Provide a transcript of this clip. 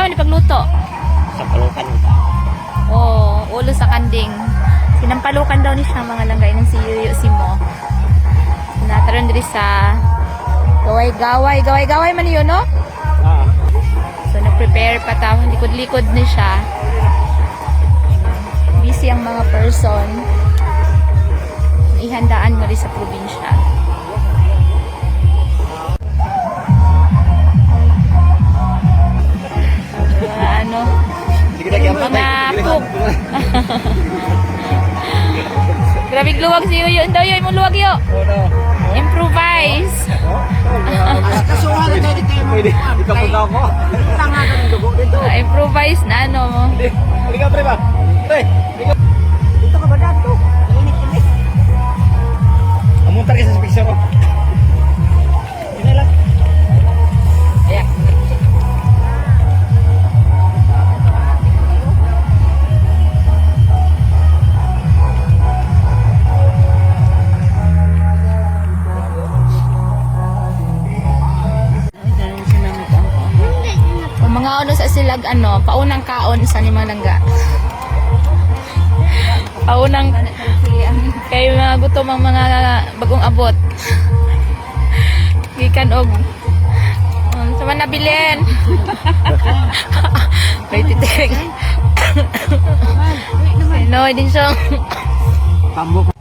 naman ipagluto? Sa palukan. Oh, ulo sa kanding. Sinampalukan daw ni siya mga langgay ng si Yuyo si Mo. Nataron diri sa gaway man yun, no? So, nag-prepare pa tao. Likod-likod na siya. Busy ang mga person. Ihandaan nga rin sa probinsya. Mga pug. Grabe luwag si Yuyo. Daw yun mo luwag yo. Improvise. Kasuhan na tayo dito. Pwede, ikapunta ako. Tanga ka ng dugo dito. Improvise na ano mo. Halika pre ba? Pre, halika. Dito ka ba dato? Init-init. Amuntar ka sa picture ko. Yun na lang. Ayan. Mga ano sa silag ano, paunang kaon sa ni mga langga. Paunang kay mga gutom ang mga bagong abot. Gikan og sa man nabilin. May titik. No, din siya. Pambok.